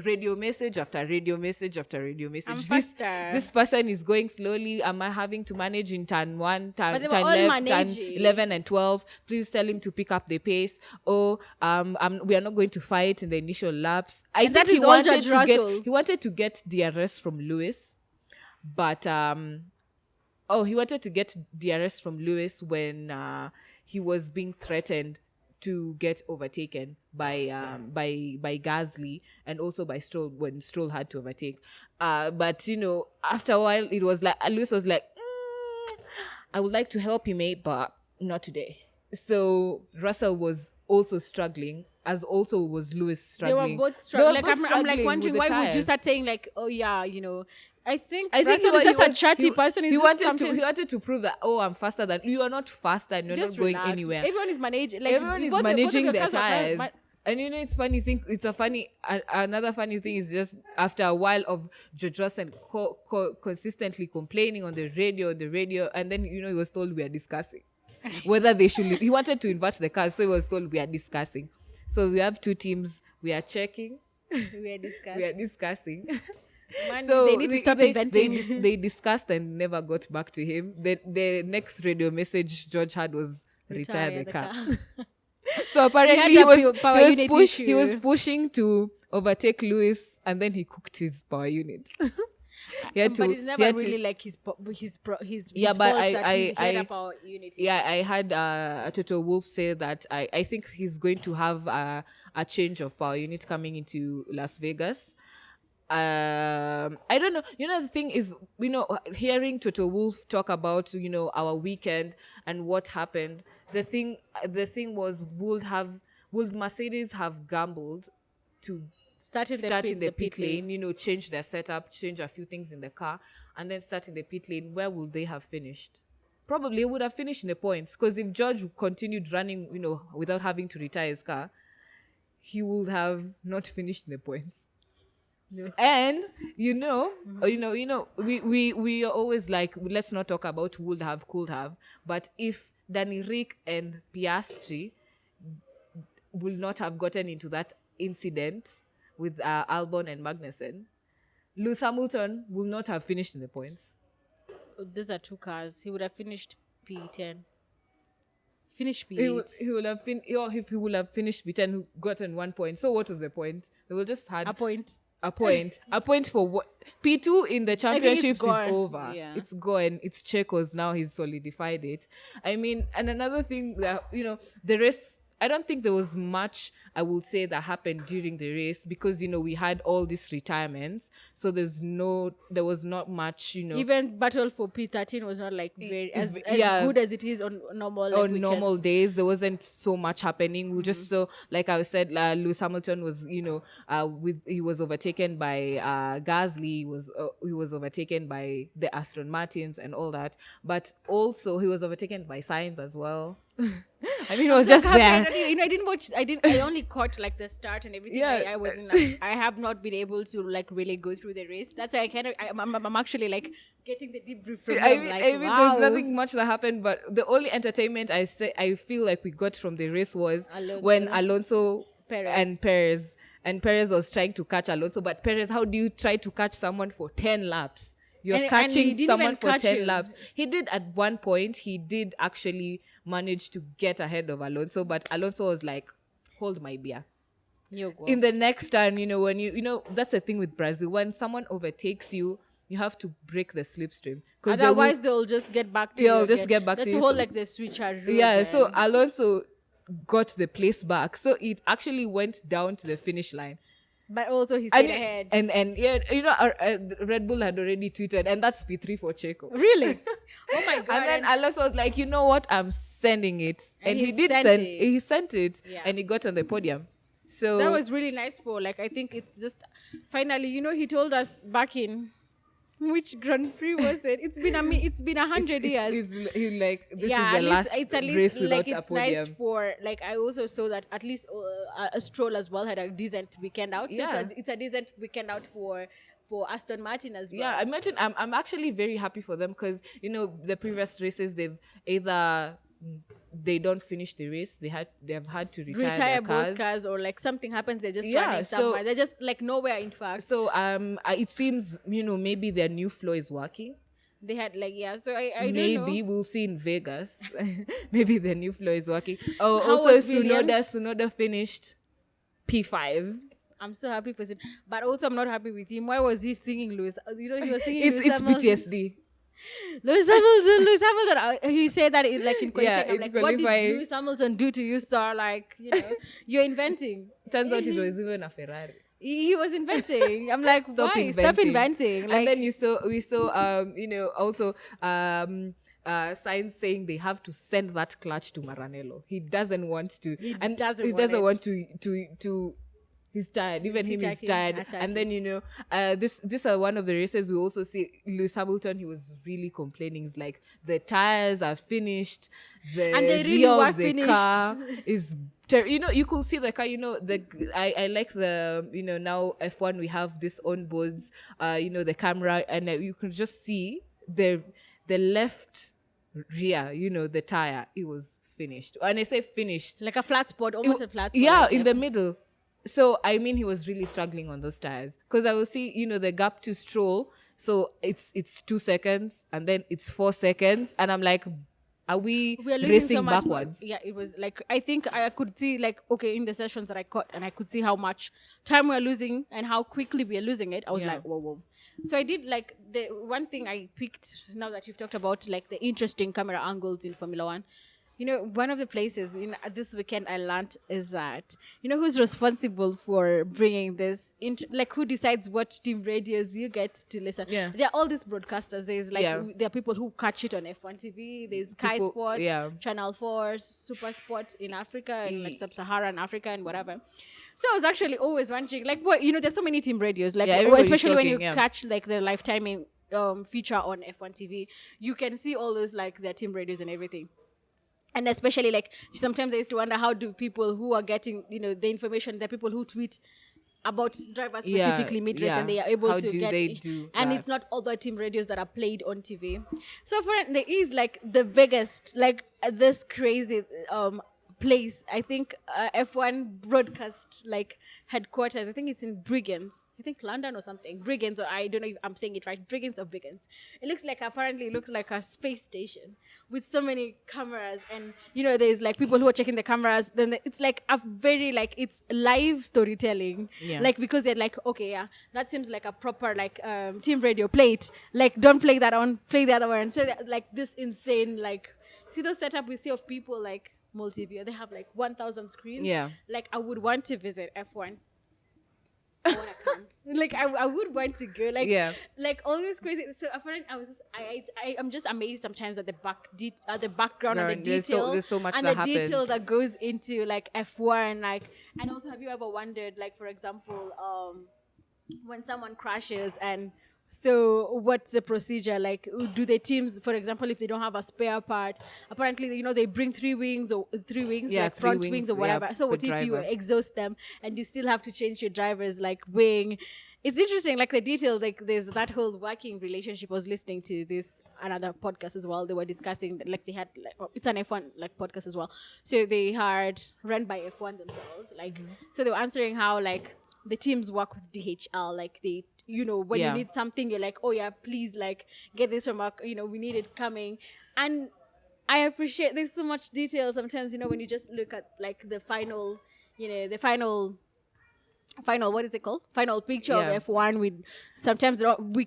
radio message after radio message after radio message. This person is going slowly. Am I having to manage in turn 1, turn 11 and 12? Please tell him to pick up the pace. We are not going to fight in the initial laps. I think he wanted to get DRS from Lewis, but he wanted to get DRS from Lewis when he was being threatened to get overtaken by Gasly and also by Stroll when Stroll had to overtake. But after a while, it was like Lewis was like, I would like to help you, mate, but not today. So Russell was also struggling, as also was Lewis struggling. They were both struggling. I'm like wondering, why would you start saying like, oh yeah, I think he Russell is just a chatty person. He wanted to prove that, I'm faster than you. Are not faster and you're just not going relax. Anywhere. Everyone is managing. Like, everyone is managing their tires. And it's funny thing. It's a funny. Another funny thing is just after a while of George Russell consistently complaining on the radio, and then he was told we are discussing whether they should. He wanted to invert the cars, so he was told we are discussing. So we have two teams. We are checking. We are discussing. Man, so they need to stop inventing. They discussed and never got back to him. The next radio message George had was retire the car. So apparently he was pushing to overtake Lewis, and then he cooked his power unit. But it's never really like his fault that he had a power unit. Yeah, I had Toto Wolff say that I think he's going to have a change of power unit coming into Las Vegas. I don't know. The thing is, hearing Toto Wolff talk about, our weekend and what happened. The thing was, would Mercedes have gambled to start in the pit lane, change their setup, change a few things in the car, and then start in the pit lane? Where would they have finished? Probably would have finished in the points, because if George continued running, without having to retire his car, he would have not finished in the points. Yeah. And we are always like, let's not talk about would have, could have, but if Danny Rick and Piastri will not have gotten into that incident with Albon and Magnussen, Lewis Hamilton will not have finished in the points. Those are two cars. He would have finished P10. Finished P8. He would have if he would have finished P10, gotten 1 point. So what was the point? They will just had a point. A point for what? P2 in the championships is over. Yeah. It's gone. It's Checo's now. He's solidified it. I mean, and another thing that, the race, I don't think there was much, I would say, that happened during the race, because, we had all these retirements. So there was not much, Even battle for P13 was not like very as good as it is on normal normal days. There wasn't so much happening. We just saw, like I said, Lewis Hamilton was, he was overtaken by Gasly. He was overtaken by the Aston Martins and all that. But also he was overtaken by Sainz as well. I mean, it was just there. I didn't watch. I only caught like the start and everything. Yeah. I wasn't. I have not been able to like really go through the race. That's why I'm actually like getting the debrief from them. There's nothing much that happened, but the only entertainment I feel like we got from the race was when Alonso and Perez was trying to catch Alonso. But Perez, how do you try to catch someone for 10 laps? You're catching someone for 10 laps. He did at one point. He did actually manage to get ahead of Alonso, but Alonso was like, hold my beer. In the next turn, when that's the thing with Brazil. When someone overtakes you, you have to break the slipstream. Otherwise, they'll just get back to you. They'll just get back to you. That's the whole like the switcheroo. Yeah, so Alonso got the place back. So it actually went down to the finish line. But also he stayed ahead. And Red Bull had already tweeted, and that's P3 for Checo. Really? Oh my God. And then Alonso was like, you know what? I'm sending it. And he did he sent it, and he got on the podium. So that was really nice for, like, I think it's just, finally, he told us back in, which Grand Prix was it? It's been 100 years. He's like, this is the last race without a podium. Nice for, like, I also saw that at least a Stroll as well had a decent weekend out. So it's a decent weekend out for Aston Martin as well. Yeah, imagine, I'm actually very happy for them, because, the previous races, they've either they don't finish the race, they have had to retire both cars, or like something happens, they're just running somewhere. They're just like nowhere, in fact. So it seems, maybe their new flow is working. They had so I don't know. Maybe we'll see in Vegas. Maybe the new flow is working. Oh, also Tsunoda finished P5. I'm so happy for him, but also I'm not happy with him. Why was he singing Lewis? He was singing. It's PTSD. Lewis Hamilton. He said that in qualifying. Yeah, I'm like, what did Lewis Hamilton do to you, sir? Like, you're inventing. Turns out it was even a Ferrari. He was inventing. I'm like, Stop inventing. Like, and then we saw also Sainz saying they have to send that clutch to Maranello. He doesn't want to. He doesn't want to He's tired. Even him is tired. And then, this are one of the races we also see Lewis Hamilton. He was really complaining. It's like the tires are finished. And they really were finished. Car is you could see the car. I like the now F1 we have this onboards. The camera, and you can just see the left rear. The tire. It was finished. And I say finished, like a flat spot, almost a flat spot. Yeah, in the middle. So, I mean, he was really struggling on those tires. Because I will see, the gap to Stroll. So, it's 2 seconds. And then it's 4 seconds. And I'm like, are we racing so backwards? Yeah, it was like, I think I could see, like, okay, in the sessions that I caught. And I could see how much time we are losing and how quickly we are losing it. I was like, whoa. So, I did, like, the one thing I picked, now that you've talked about, like, the interesting camera angles in Formula 1. One of the places this weekend I learned is that, who's responsible for bringing this, who decides what team radios you get to listen. Yeah. There are all these broadcasters. There's there are people who catch it on F1 TV. There's Sky Sports, Channel 4, Super Sport in Africa and like Sub-Saharan Africa and whatever. So I was actually always wondering, like, what, there's so many team radios, like, especially when you catch like the live timing feature on F1 TV, you can see all those like their team radios and everything. And especially, like, sometimes I used to wonder, how do people who are getting, the information, the people who tweet about drivers specifically mid-race and they are able to get it. And it's not all the team radios that are played on TV. So, there is, like, the biggest, like, this crazy place. I think F1 broadcast, like, headquarters. I think it's in Briggins. I think London or something. Briggins, or I don't know if I'm saying it right. Briggins or Briggins. Apparently looks like a space station with so many cameras. And, there's like people who are checking the cameras. Then it's like a very, like, it's live storytelling. Yeah. Like, because they're like, okay, yeah, that seems like a proper, like, team radio. Play it. Like, don't play that on, play the other one. So, like, this insane, like, see those setup we see of people, like, multi-view, they have like 1,000 screens. Yeah. Like, I would want to visit F1. I want to come. Like, I would want to go. Like, like all this crazy. So apparently, I'm just amazed sometimes at the background and the detail. There's so much and that the detail that goes into like F1. Like, and also, have you ever wondered, like, for example, when someone crashes and so what's the procedure? Like, do the teams, for example, if they don't have a spare part, apparently, they bring three wings, like front wings or whatever. So what if you exhaust them and you still have to change your driver's, like, wing? It's interesting, like, the detail, like, there's that whole working relationship. I was listening to another podcast as well. They were discussing, like, they had, like, it's an F1, like, podcast as well. So they had run by F1 themselves. Like, so they were answering how, like, the teams work with DHL, like, they, when you need something, you're like, oh yeah, please, like, get this from our, we need it coming. And I appreciate there's so much detail sometimes, when you just look at, like, the final, what is it called? Final picture of F1. Sometimes we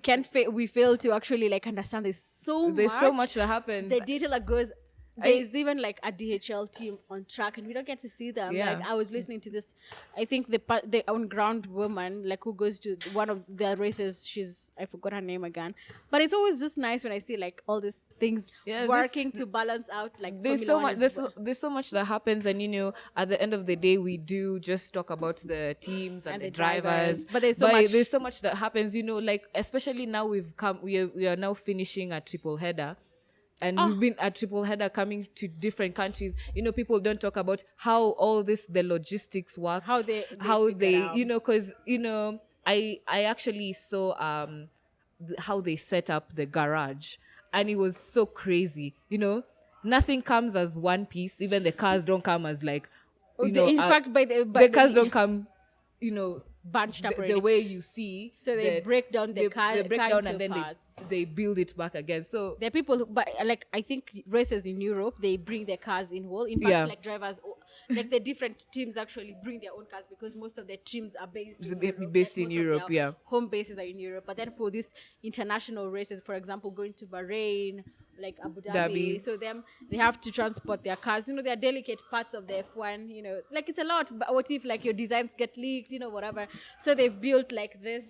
fail to actually, like, understand. There's so much that happens. The detail that goes. There's even like a DHL team on track, and we don't get to see them. Yeah. Like, I was listening to this. I think the on-ground woman, like, who goes to one of their races. I forgot her name again. But it's always just nice when I see, like, all these things working to balance out. Like, there's so much. There's so much that happens, and at the end of the day, we do just talk about the teams and the drivers. But there's so much that happens. Like, especially now we are now finishing a triple header. And we've been at triple header coming to different countries. People don't talk about how all the logistics work. How they because, I actually saw how they set up the garage. And it was so crazy. Nothing comes as one piece. Even the cars don't come as, like, the cars don't come, bunched up the way you see. So they break down the car. They break down and then they build it back again. So there are people who, but, like, I think races in Europe, they bring their cars in whole. In fact, like, drivers, like, the different teams actually bring their own cars because most of their teams are based in Europe. Home bases are in Europe. But then for these international races, for example, going to Bahrain, like Abu Dhabi. So they have to transport their cars. There are delicate parts of the F1, like, it's a lot. But what if, like, your designs get leaked, whatever. So they've built, like, this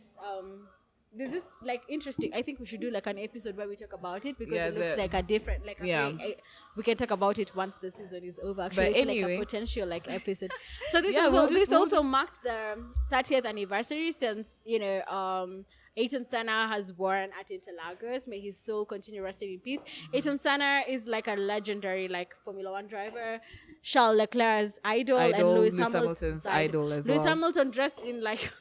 this is like interesting. I think we should do like an episode where we talk about it because it looks like a different like we can talk about it once the season is over. Actually, but it's like a potential like episode. So this also marked the 30th anniversary since Ayrton Senna has won at Interlagos. May his soul continue resting in peace. Ayrton Senna is like a legendary like Formula One driver. Charles Leclerc's idol and Lewis Hamilton's idol as well. Lewis Hamilton dressed in like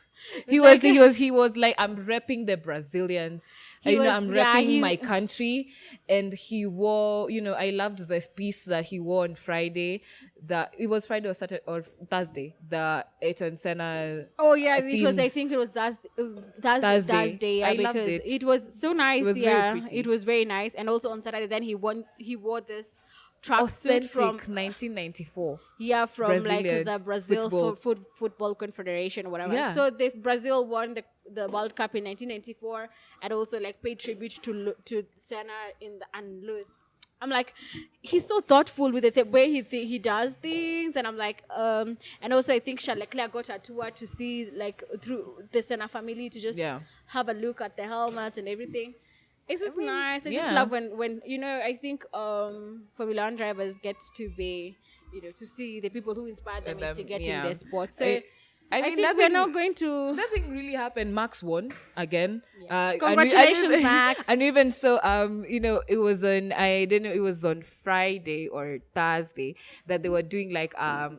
he was like, I'm repping the Brazilians. I'm repping my country. And he wore, I loved this piece that he wore on Friday. It was Friday or Saturday or Thursday. The Ayrton Senna. Oh yeah, it was. I think it was Thursday. Yeah, because it was so nice. It was very nice. And also on Saturday, then he wore this tracksuit from 1994. Yeah, from Brazilian like the Brazil Football Confederation or whatever. Yeah. So Brazil won the World Cup in 1994 and also like paid tribute to Senna and Lewis. I'm like, he's so thoughtful with the way he does things, and I'm like, and also I think Charles Leclerc got a tour to see like through the Senna family to just have a look at the helmets and everything. It's just nice. I just love when I think Formula One drivers get to be, to see the people who inspire them into getting their sport. So I think we're now going to... Nothing really happened. Max won again. Yeah. Congratulations, Max. And even so, it was it was on Friday or Thursday that they were doing like, a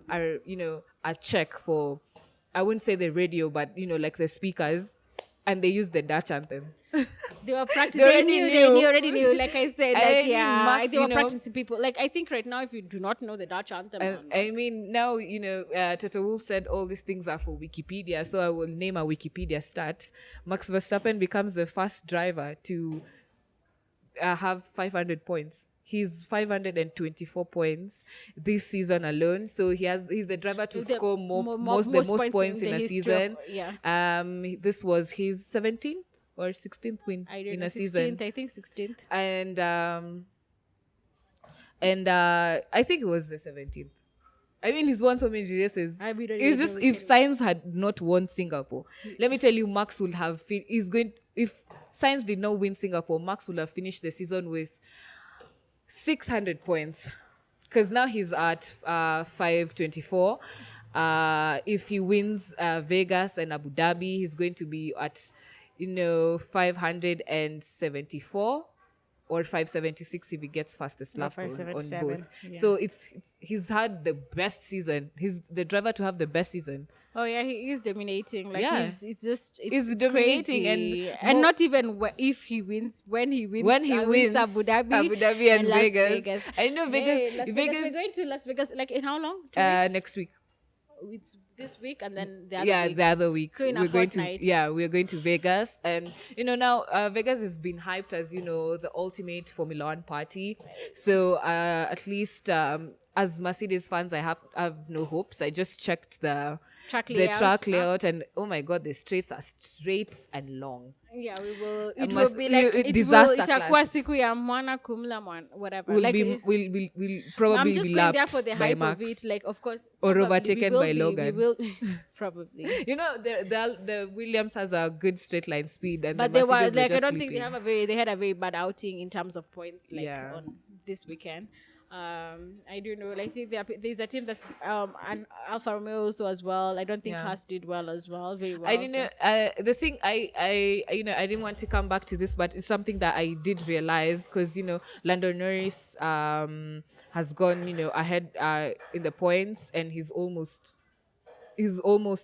check for, I wouldn't say the radio, but, like the speakers. And they used the Dutch anthem. They were practicing. They already knew. Like I said, Max, they were practicing people. Like I think right now, if you do not know the Dutch anthem, now Toto Wolff said all these things are for Wikipedia. So I will name a Wikipedia stat. Max Verstappen becomes the first driver to have 500 points. He's 524 points this season alone. So he's the driver to score most points in a season. This was his 17th or 16th win in a season. I think 16th. And I think it was the 17th. I mean, he's won so many races. It's just if Sainz had not won Singapore, let me tell you, Max would have. If Sainz did not win Singapore, Max would have finished the season with 600 points, because now he's at 524. If he wins Vegas and Abu Dhabi, he's going to be at 574 or 576 if he gets fastest lap on both. Yeah. So he's had the best season. He's the driver to have the best season. Oh yeah, he is dominating. Like he's dominating crazy. And not even if he wins. When he wins Abu Dhabi and Las Vegas. I know Vegas. We're going to Las Vegas. Like in how long? 2 weeks? Next week. It's this week and then the other week. The other week. So in a fortnight. We're going to Vegas, and now Vegas has been hyped as the ultimate Formula One party. So at least as Mercedes fans, I have no hopes. I just checked the track layout, and oh my god, the straights are straight and long. Yeah, we will. It will be like disaster class. Siku ya mwana kumla mwana, whatever. We'll probably I'm just be going there for the hype Max, of it. Like, of course, or overtaken by Logan. We will probably. The Williams has a good straight line speed, and but they were like, I don't think they had a very bad outing in terms of points. Like on this weekend. I don't know. I think there's a team that's and Alfa Romeo also as well. I don't think Haas did well as well. Very well. I didn't know. The thing I didn't want to come back to this, but it's something that I did realize because Lando Norris has gone ahead in the points, and he's almost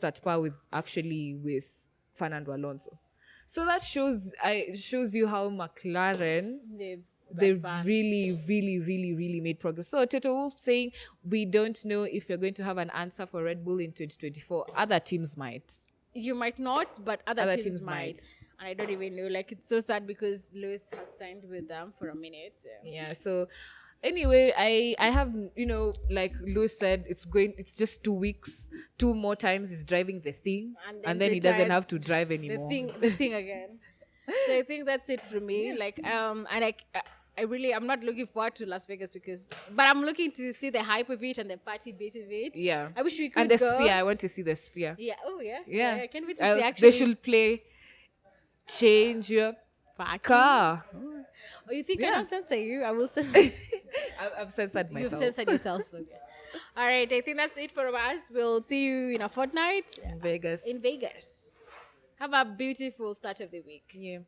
at par with Fernando Alonso. So that shows you how McLaren they really, really, really, really made progress. So Toto Wolff saying we don't know if you're going to have an answer for Red Bull in 2024. Other teams might. You might not, but other teams might. And I don't even know. Like, it's so sad because Lewis has signed with them for a minute. Yeah. So anyway, I have like Lewis said, it's just 2 weeks. 2 more times he's driving the thing, and then he doesn't have to drive anymore. The thing again. So I think that's it for me. Like I'm not looking forward to Las Vegas but I'm looking to see the hype of it and the party bit of it. Yeah. I wish we could And the go. Sphere. I want to see the Sphere. Yeah. Oh, yeah. Yeah. I can't wait to see actually. They should play change your car. Oh, you think I don't censor you? I will censor you. I've censored myself. You've censored yourself. Okay. All right, I think that's it for us. We'll see you in a fortnight In Vegas. Have a beautiful start of the week. Yeah.